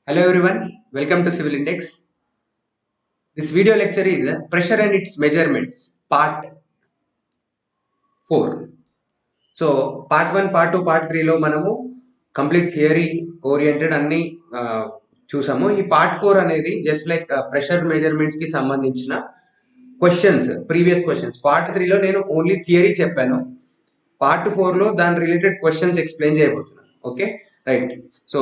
Hello everyone, welcome to Civil Index. This video lecture is Pressure and its Measurements, Part 4. So, Part 1, Part 2, Part 3 లో మనము complete theory oriented అన్ని చూసాము. ఈ part 4 అనేది just like pressure measurements కి సంబంధించిన questions, previous questions. Part 3 లో నేను ఓన్లీ థియరీ చెప్పాను. పార్ట్ 4 లో దాని రిలేటెడ్ క్వశ్చన్స్ ఎక్స్ప్లెయిన్ చేయబోతున్నాను. Okay right. సో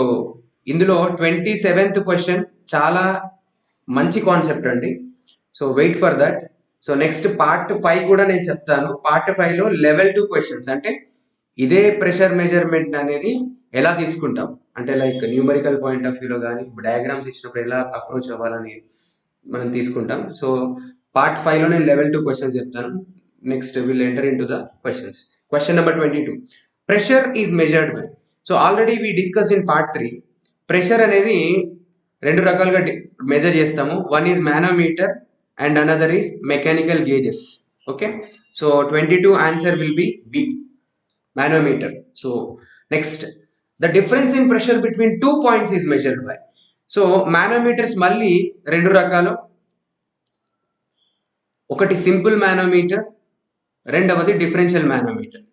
ఇందులో 27th క్వశ్చన్ చాలా మంచి కాన్సెప్ట్ అండి. So wait for that. So next part 5 కూడా నేను చెప్తాను. పార్ట్ 5 లో లెవెల్ 2 క్వశ్చన్స్, అంటే ఇదే ప్రెషర్ మెజర్మెంట్ అనేది ఎలా తీసుకుంటాం, అంటే లైక్ న్యూమరికల్ పాయింట్ ఆఫ్ వ్యూలో కానీ డయాగ్రామ్స్ ఇచ్చినప్పుడు ఎలా అప్రోచ్ అవ్వాలని మనం తీసుకుంటాం. సో పార్ట్ 5 లో నేను లెవెల్ 2 క్వశ్చన్స్ చెప్తాను. Next will enter in to the questions. Question number 22. Pressure is measured by. So already we discuss in part 3. Pressure అనేది రెండు రకాలుగా మెజర్ చేస్తాము. One is manometer and another is mechanical gauges. Okay, so 22 answer will be B, manometer. So next, the difference in pressure between 2 points is measured by. So manometers మళ్ళీ రెండు రకాలు. ఒకటి simple manometer, రెండవది differential manometer.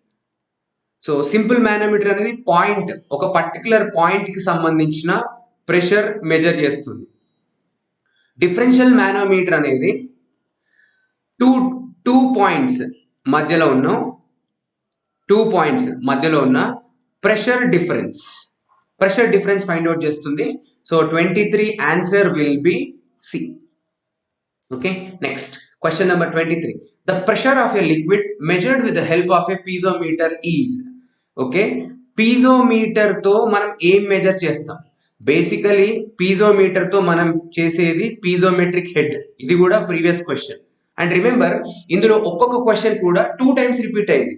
So simple manometer అనేది point, ఒక particular point కి సంబంధించిన pressure measure చేస్తుంది. డిఫరెన్షియల్ మానోమీటర్ అనేది టూ పాయింట్స్ మధ్యలో ఉన్న ప్రెషర్ డిఫరెన్స్ ఫైండ్ అవుట్ చేస్తుంది. So 23 answer will be C. Okay, next question number 23. The pressure of a liquid measured with the help of a piezometer is. Okay, piezometer తో మనం ఏం measure చేస్తాం? Basically piezometer తో మనం చేసేది piezometric head. ఇది కూడా ప్రీవియస్ క్వశ్చన్. అండ్ రిమెంబర్, ఇందులో ఒక్కొక్క క్వశ్చన్ కూడా 2 టైమ్స్ రిపీట్ అయింది.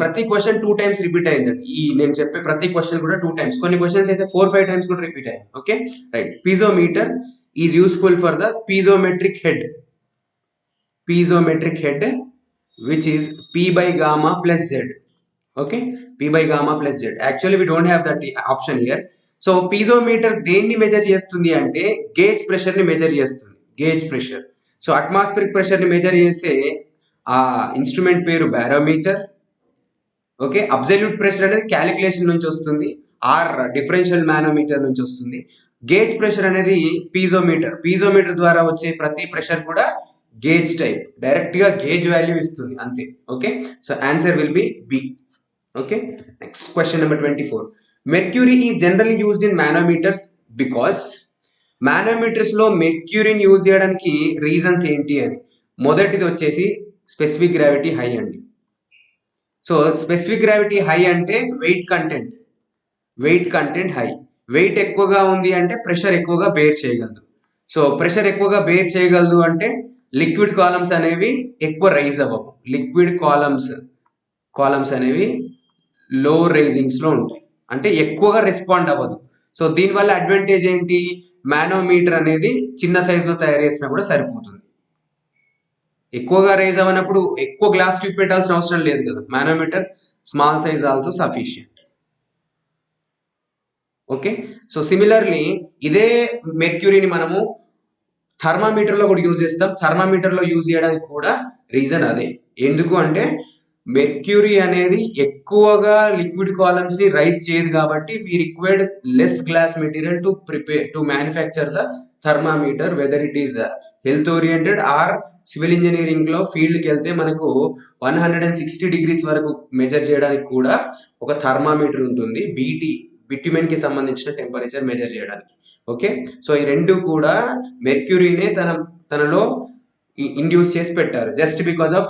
ప్రతి క్వశ్చన్ 2 టైమ్స్ రిపీట్ అయిందండి. ఈ నేను చెప్పే ప్రతి క్వశ్చన్ కూడా 2 టైమ్స్, కొన్ని క్వశ్చన్స్ అయితే 4-5 టైమ్స్ కూడా రిపీట్ అయ్యాయి. Okay right. Piezometer is useful for the piezometric head which is P by gamma plus Z. Okay, P by gamma plus Z. Actually we don't have that option here. So piezometer దేన్ని measure చేస్తుంది అంటే gauge pressure ని measure చేస్తుంది. Gauge pressure. So atmospheric pressure ని measure చేసే ఆ instrument పేరు barometer. Okay, absolute pressure అనేది క్యాలిక్యులేషన్ నుంచి వస్తుంది, ఆర్ డిఫరెన్షియల్ మానోమీటర్ నుంచి వస్తుంది. గేజ్ ప్రెషర్ అనేది పీజోమీటర్ ద్వారా వచ్చే ప్రతి ప్రెషర్ కూడా గేజ్ టైప్, డైరెక్ట్ గా గేజ్ వాల్యూ ఇస్తుంది అంతే. Okay, so answer will be B. Okay, next question number 24. Mercury is generally used in manometers because. Manometers లో మెర్క్యూరీని యూజ్ చేయడానికి రీజన్స్ ఏంటి అని. మొదటిది వచ్చేసి స్పెసిఫిక్ గ్రావిటీ హై అండి. సో స్పెసిఫిక్ గ్రావిటీ హై అంటే వెయిట్ కంటెంట్ హై. వెయిట్ ఎక్కువగా ఉంది అంటే ప్రెషర్ ఎక్కువగా బేర్ చేయగలదు. సో ప్రెషర్ ఎక్కువగా బేర్ చేయగలదు అంటే లిక్విడ్ కాలమ్స్ అనేవి ఎక్కువ రైజ్ అవ్వవు. లిక్విడ్ కాలమ్స్ అనేవి లో రైజింగ్స్ లో ఉంటాయి, అంటే ఎక్కువగా రెస్పాండ్ అవ్వదు. సో దీనివల్ల అడ్వాంటేజ్ ఏంటి? మానోమీటర్ అనేది చిన్న సైజులో తయారు చేసినా కూడా సరిపోతుంది. ఎక్కువగా రైజ్ అవ్వనప్పుడు ఎక్కువ గ్లాస్ ట్యూబ్ పెట్టాల్సిన అవసరం లేదు కదా. Manometer small size also sufficient. Okay, so similarly ఇదే మెర్క్యూరీని మనము థర్మామీటర్లో కూడా యూజ్ చేస్తాం. థర్మామీటర్లో యూజ్ చేయడానికి కూడా రీజన్ అదే. ఎందుకు అంటే మెర్క్యూరీ అనేది ఎక్కువగా లిక్విడ్ కాలమ్స్ ని రైజ్ చేయదు కాబట్టి we required less glass material to manufacture the thermometer. Whether it is health oriented or civil engineering లో ఫీల్డ్కి వెళ్తే మనకు 160 degrees వరకు మెజర్ చేయడానికి కూడా ఒక థర్మామీటర్ ఉంటుంది, బిట్యుమెన్ కి సంబంధించిన టెంపరేచర్ మెజర్ చేయడానికి. ఓకే, సో ఈ రెండు కూడా మెర్క్యూరీనే తనలో ఇండ్యూస్ చేసి పెట్టారు just because of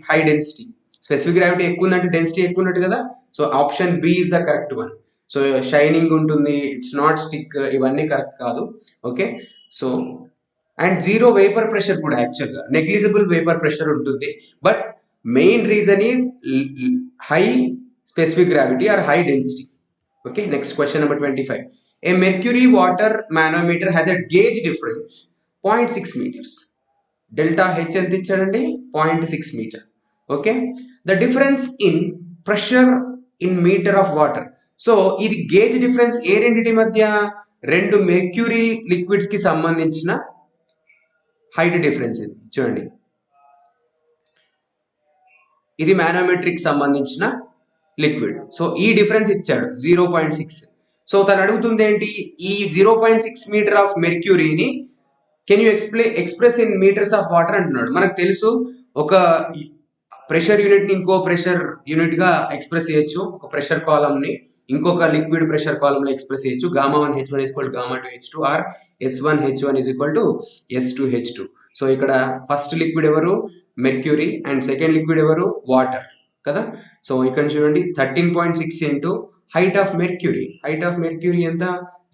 high density. Specific gravity ఎక్కువ ఉందంటే డెన్సిటీ ఎక్కువ ఉన్నట్టు కదా. So option B is the correct one. So shining ఉంటుంది, ఇట్స్ నాట్ స్టిక్, ఇవన్నీ కరెక్ట్ కాదు. Okay, so and zero vapour pressure కూడా, యాక్చువల్గా నెగ్లిజిబుల్ వేపర్ ప్రెషర్ ఉంటుంది. But main reason is high specific gravity or high density. Okay, next question number 25. A mercury water manometer has a gauge difference 0.6 meters. Delta H ఎంత ఇచ్చాడండి? 0.6 meter. Okay, the difference in pressure in meter of water. So ఇది gauge difference ఏ రెండింటి మధ్య? రెండు mercury liquids కి సంబంధించిన height difference ఇది చూడండి. ఇది మానోమెట్రిక్ సంబంధించిన లిక్విడ్. సో ఈ డిఫరెన్స్ ఇచ్చాడు 0.6. సో తను అడుగుతుంది ఏంటి, ఈ 0.6 మీటర్ ఆఫ్ మెర్క్యూరీని can you express in metres of water అంటున్నాడు. మనకు తెలుసు ఒక ప్రెషర్ యూనిట్ ని ఇంకో ప్రెషర్ యూనిట్ గా ఎక్స్ప్రెస్ చేయొచ్చు, ఒక ప్రెషర్ కాలమ్ ని ఇంకొక లిక్విడ్ ప్రెషర్ కాలమ్ లో ఎక్స్ప్రెస్ చేయొచ్చు. Γ1 H1 Γ2 H2 or S1 H1 S2 H2. So ఇక్కడ ఫస్ట్ లిక్విడ్ ఎవరు, మెర్క్యూరీ, అండ్ సెకండ్ లిక్విడ్ ఎవరు, వాటర్ కదా. సో ఇక్కడ చూడండి 13.6 into height of mercury. Height of mercury ఎంత,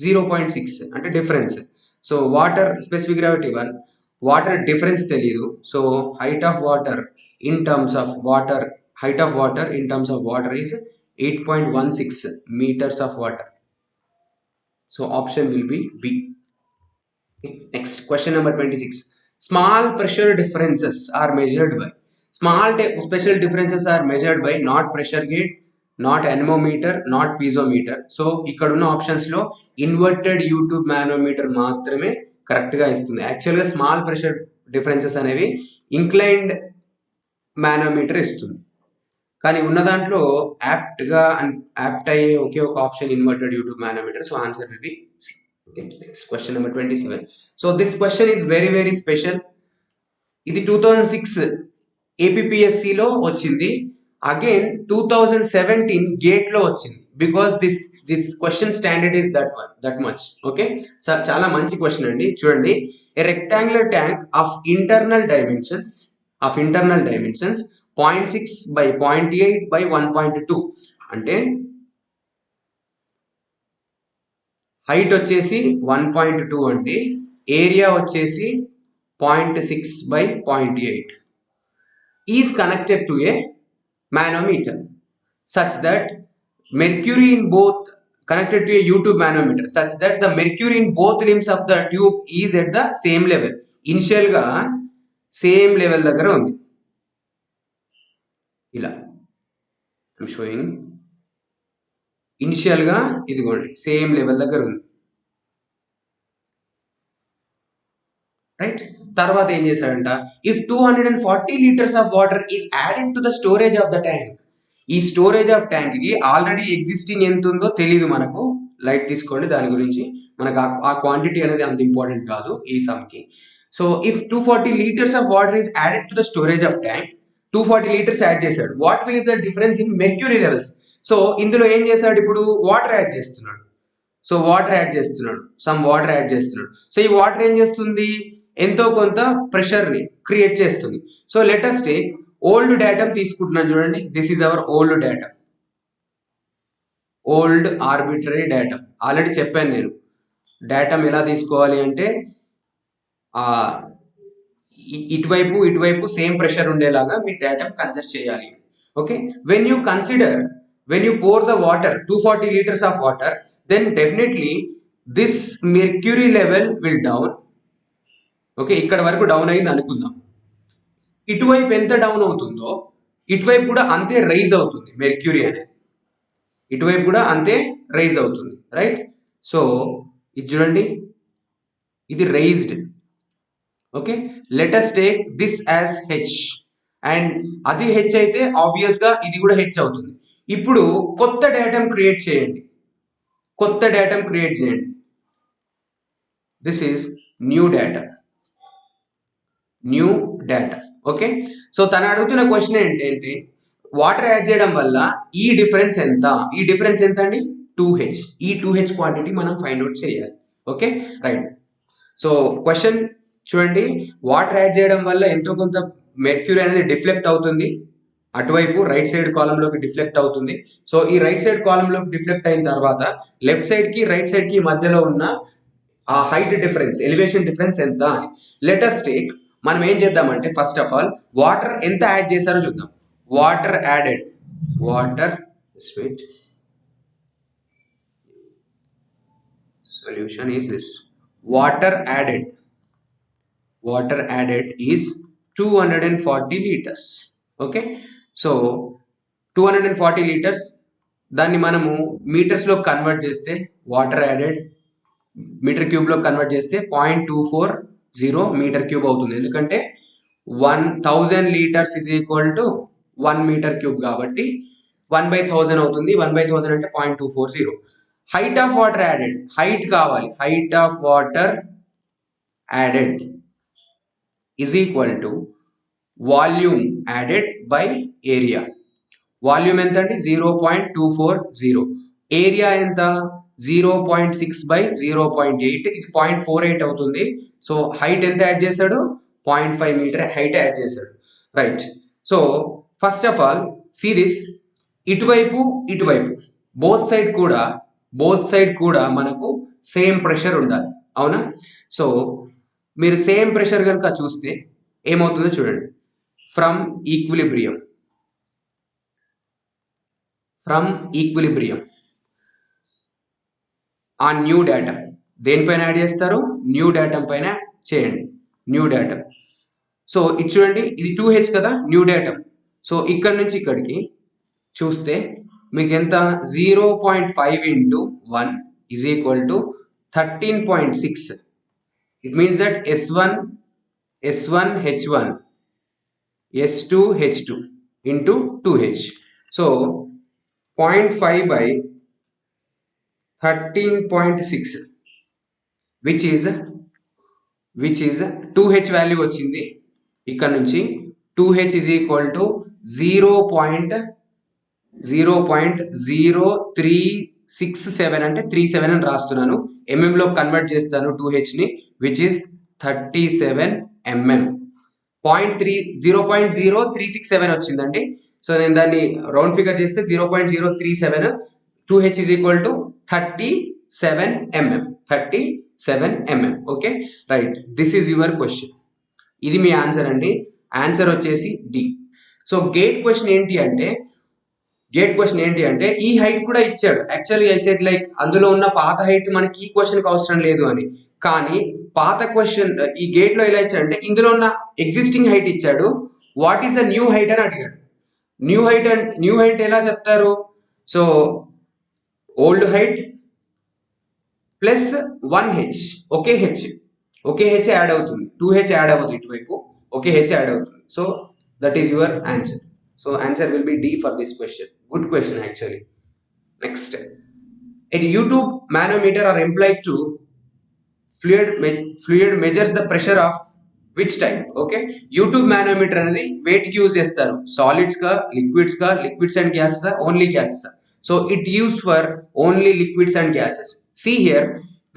0.6 అంటే difference. So water specific gravity 1, water difference తెలియదు. So height of water in terms of water, height of water in terms of water is 8.16 meters of water. So option will be B. Okay. Next, question number 26. Small pressure differences are measured by. Special differences are measured by not pressure gauge, not anemometer, not piezometer. So ఇక్కడ ఉన్న options లో inverted U tube manometer మాత్రమే correct గా ఇస్తుంది. Actual గా small pressure differences అనేవి inclined manometer ఇస్తుంది, కానీ ఉన్న దాంట్లో యాప్ట్ అయ్యే ఒకే ఒక option inverted U tube manometer. So answer will be C. Okay, next question number 27. So this question is very very special. ఇది 2006 APPSC లో వచ్చింది. అగైన్ 2017 గేట్ లో వచ్చింది. Because this question standard is that much. Okay, చాలా మంచి question అండి. చూడండి, a rectangular tank of internal dimensions 0.6 by 0.8 by 1.2 అంటే హైట్ వచ్చేసి 1.2 అండి, ఏరియా వచ్చేసి 0.6 by 0.8 is connected to A manometer such that mercury in both connected to a U-tube manometer such that the mercury in both limbs of the tube is at the same level. Initial గా same level దగ్గర ఉంది. ఇలా I'm sowing, initial గా ఇదిగోండి same level దగ్గర ఉంది, right. తర్వాత ఏం చేశాడంట, if 240 liters of water is added to the storage of the tank. ఈ స్టోరేజ్ ఆఫ్ ట్యాంక్ కి ఆల్రెడీ ఎగ్జిస్టింగ్ ఎంత ఉందో తెలియదు మనకు, లైట్ తీసుకోండి దాని గురించి, మనకు ఆ క్వాంటిటీ అనేది అంత ఇంపార్టెంట్ కాదు ఈ సమ్ కి. So if 240 liters of water is added to the storage of tank, 240 liters add చేశాడు. What will the difference in mercury levels. So ఇందులో ఏం చేశాడు, ఇప్పుడు వాటర్ యాడ్ చేస్తున్నాడు. సో వాటర్ యాడ్ చేస్తున్నాడు, సమ్ వాటర్ యాడ్ చేస్తున్నాడు. So ఈ water ఏం చేస్తుంది, ఎంతో కొంత ప్రెషర్ ని క్రియేట్ చేస్తుంది. So let us take old datum తీసుకుంటున్నాను చూడండి. This is our old datum, old arbitrary datum. Already చెప్పాను నేను డేటమ్ ఎలా తీసుకోవాలి అంటే ఇటువైపు సేమ్ ప్రెషర్ ఉండేలాగా మీ డేటమ్ కన్సిడర్ చేయాలి. Okay, when you pour the water 240 liters of water, then definitely this mercury level will down. Okay, ఇక్కడ వరకు డౌన్ అయింది అనుకుందాం. ఇటువైపు ఎంత డౌన్ అవుతుందో ఇటువైపు కూడా అంతే రైజ్ అవుతుంది మెర్క్యూరీ అనేది, ఇటువైపు కూడా అంతే రైజ్ అవుతుంది, రైట్. సో ఇది చూడండి, ఇది raised. Okay, let us take this as H, and అది హెచ్ అయితే ఆబ్వియస్ గా ఇది కూడా హెచ్ అవుతుంది. ఇప్పుడు కొత్త డేటమ్ క్రియేట్ చేయండి. This is new data. Okay, so తను అడుగుతున్న క్వశ్చన్ ఏంటంటే వాటర్ యాడ్ చేయడం వల్ల ఈ డిఫరెన్స్ ఎంత అండి, 2H. ఈ 2H క్వాంటిటీ మనం ఫైండ్ అవుట్ చేయాలి. Okay, right. సో క్వశ్చన్ చూడండి, వాటర్ యాడ్ చేయడం వల్ల ఎంతో కొంత మెర్క్యూరీ అనేది డిఫ్లెక్ట్ అవుతుంది, అటువైపు రైట్ సైడ్ కాలమ్ లోకి డిఫ్లెక్ట్ అవుతుంది. సో ఈ రైట్ సైడ్ కాలమ్ లోకి డిఫ్లెక్ట్ అయిన తర్వాత లెఫ్ట్ సైడ్ కి రైట్ సైడ్ కి మధ్యలో ఉన్న ఆ హైట్ డిఫరెన్స్, ఎలివేషన్ డిఫరెన్స్ ఎంత అని. లెట్ us టేక్, మనం ఏం చేద్దామంటే ఫస్ట్ ఆఫ్ ఆల్ వాటర్ ఎంత యాడ్ చేశారో చూద్దాం. Water sweet solution is this. Water added is 240 liters. Okay, so 240 liters, దాన్ని మనము మీటర్స్ లో కన్వర్ట్ చేస్తే వాటర్ యాడెడ్ మీటర్ క్యూబ్ లో కన్వర్ట్ చేస్తే 0.240 మీటర్ క్యూబ్ అవుతుంది. ఎందుకంటే 1000 liters is equal to 1 meter cube కాబట్టి 1/1000 అవుతుంది. 1/1000 అంటే 0.240. Height of water added, height కావాలి, height of water added is equal to volume added by area. Volume ఎంత అండి? 0.240. ఏరియా ఎంత? 0.6/0.8, ఇది 0.48 అవుతుంది. సో హైట్ ఎంత యాడ్ చేశాడు? 0.5 మీటర్ హైట్ యాడ్ చేశాడు. Right. So first of all see this, ఇటువైపు ఇటువైపు బోత్ సైడ్ కూడా మనకు సేమ్ ప్రెషర్ ఉండాలి, అవునా? సో మీరు సేమ్ ప్రెషర్ కనుక చూస్తే ఏమవుతుందో చూడండి. ఫ్రమ్ ఈక్విలిబ్రియం ఆ న్యూ డేటా దేనిపైన యాడ్ చేస్తారు? న్యూ డేటా పైన చేయండి. New data. సో ఇది చూడండి, ఇది 2H కదా న్యూ డేటా. సో ఇక్కడ నుంచి ఇక్కడికి చూస్తే మీకు ఎంత? 0.5 into 1 is equal to 13.6. It means that S1 H1 S2 H2 into 2H. So 0.5 by 13.6 which is 2H value వచ్చింది. ఇక్కడ నుంచి 2H is equal to 0.0367 అంటే 37 అని రాస్తున్నాను. mm లో కన్వర్ట్ చేస్తాను 2H ని, విచ్ ఇస్ 37 mm. 0.0367 వచ్చిందండి. సో నేను దాన్ని రౌండ్ ఫిగర్ చేస్తే 0.037, 2H is equal to 37 mm. Okay right, this is your question. ఇది మీ ఆన్సర్ అండి. ఆన్సర్ వచ్చేసి డి. సో గేట్ క్వశ్చన్ ఏంటి అంటే ఈ హైట్ కూడా ఇచ్చాడు. యాక్చువల్లీ ఐ సెడ్ లైక్ అందులో ఉన్న పాత హైట్ మనకి ఈ క్వశ్చన్కి అవసరం లేదు అని, కానీ పాత క్వశ్చన్ ఈ గేట్ లో ఎలా ఇచ్చాడంటే ఇందులో ఉన్న ఎగ్జిస్టింగ్ హైట్ ఇచ్చాడు, what is the new height అని అడిగాడు. న్యూ హైట్ ఎలా చెప్తారు? So old height plus 1H, ఒకే హెచ్ యాడ్ అవుతుంది, 2H యాడ్ అవ్వదు ఇటువైపు, ఒకే హెచ్ యాడ్ అవుతుంది. So that is your answer. So answer will be D for this question. Good question actually. Next, a YouTube manometer are employed to fluid measures the pressure of which type? Okay, YouTube manometer అనేది weight కి use చేస్తారు. Solids గా, liquids and gases, only gases. So it use for only liquids and gases. See here,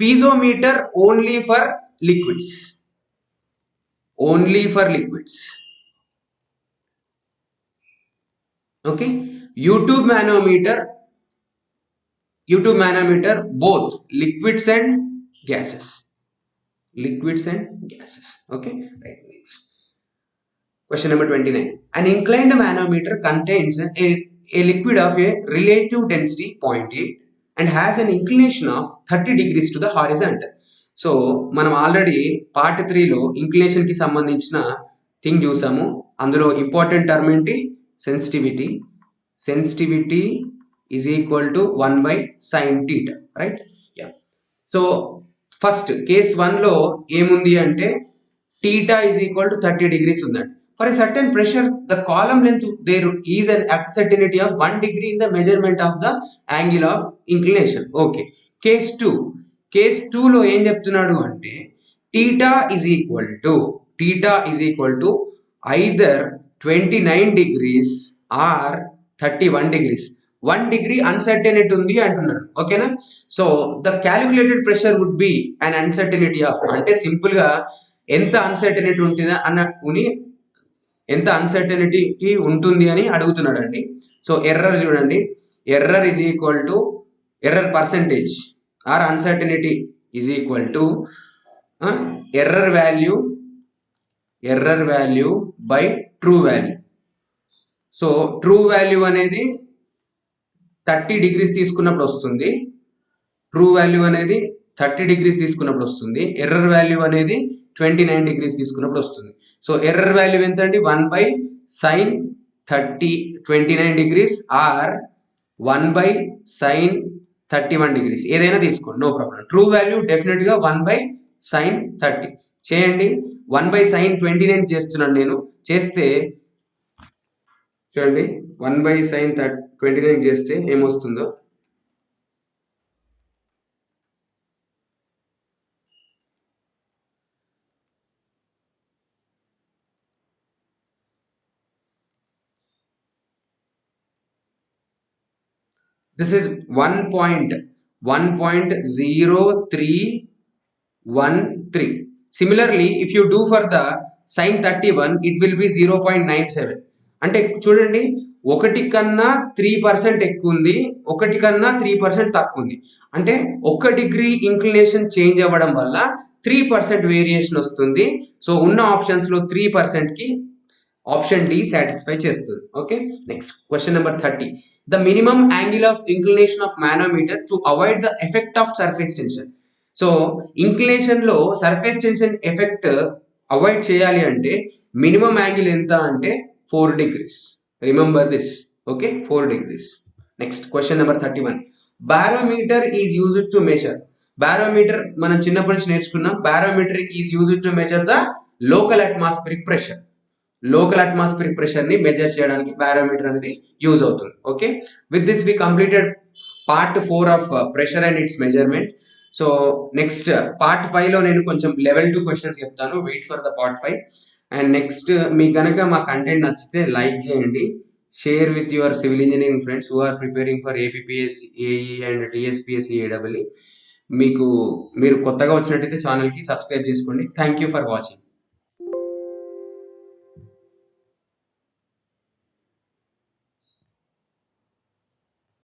piezometer only for liquids. Okay, YouTube manometer both liquids and gases. Okay, right. Next question number 29. An inclined manometer contains a liquid of a relative density 0.8 and has an inclination of 30 degrees to the horizontal. So మనం already part 3లో inclination కి సంబంధించిన thing చూసాము. అందులో important term ఏంటి? Sensitivity is equal to 1/sin theta, right? Yeah. So first case 1 లో ఏముంది అంటే theta is equal to 30 degrees ఉందండి. For a certain pressure, the column length there is an uncertainty of 1 degree in the measurement of the angle of inclination. Okay. Case 2 లో ఏం చెప్తున్నాడు అంటే theta is equal to either 29 degrees or 31 degrees. 1 degree uncertainty ఉంది అంటున్నాడు. ఓకేనా? So the calculated pressure would be an uncertainty of, అంటే simple గా ఎంత అన్సర్టెనిటీ ఉంటుంది అని అడుగుతున్నాడు అండి. సో ఎర్రర్ చూడండి, error is equal to error percentage or uncertainty is equal to error value by true value. So true value అనేది 30 degrees తీసుకున్నప్పుడు వస్తుంది, ఎర్రర్ వాల్యూ అనేది 29 డిగ్రీస్ తీసుకున్నప్పుడు వస్తుంది. సో ఎర్రర్ వాల్యూ ఎంత అండి? 1/sin 29 degrees are 1/sin 31 degrees ఏదైనా తీసుకోండి, no problem. True value definite గా 1/sin30 చేయండి. 1/sin29 చేస్తున్నాను నేను. చేస్తే చూడండి 1/sin29 చేస్తే ఏమొస్తుందో. This is 1.0313. Similarly, if you do for the sin 31, it will be 0.97. అంటే చూడండి, ఒకటి కన్నా 3% ఎక్కువ ఉంది, ఒకటి కన్నా 3% తక్కువ ఉంది. అంటే 1 డిగ్రీ ఇంక్లినేషన్ చేంజ్ అవ్వడం వల్ల 3% వేరియేషన్ వస్తుంది. సో ఉన్న ఆప్షన్స్ లో 3% కి ఆప్షన్ డి సాటిస్ఫై చేస్తుంది. Okay, next question number 30. The minimum angle of inclination of manometer to avoid the effect of surface tension. So inclination లో సర్ఫేస్ టెన్షన్ ఎఫెక్ట్ అవాయిడ్ చేయాలి అంటే మినిమం యాంగిల్ ఎంత అంటే 4 degrees. Remember this. Okay, 4 degrees. Next question number 31. Barometer is used to measure. Barometer మనం చిన్నప్పటి నుంచి నేర్చుకున్నాం. Barometer is used to measure the local atmospheric pressure. Local atmospheric pressure ని measure చేయడానికి బారోమీటర్ అనేది యూజ్ అవుతుంది. Okay, with this we completed part 4 of pressure and its measurement. So next part 5 లో నేను కొంచెం లెవెల్ 2 క్వశ్చన్స్ చెప్తాను. Wait for the part 5. And next మీకు కనుక మా కంటెంట్ నచ్చితే లైక్ చేయండి, share with your civil engineering friends who are preparing for APPS, AE and TSPSC, AW. మీరు కొత్తగా వచ్చినట్టయితే ఛానల్కి సబ్స్క్రైబ్ చేసుకోండి. Thank you for watching.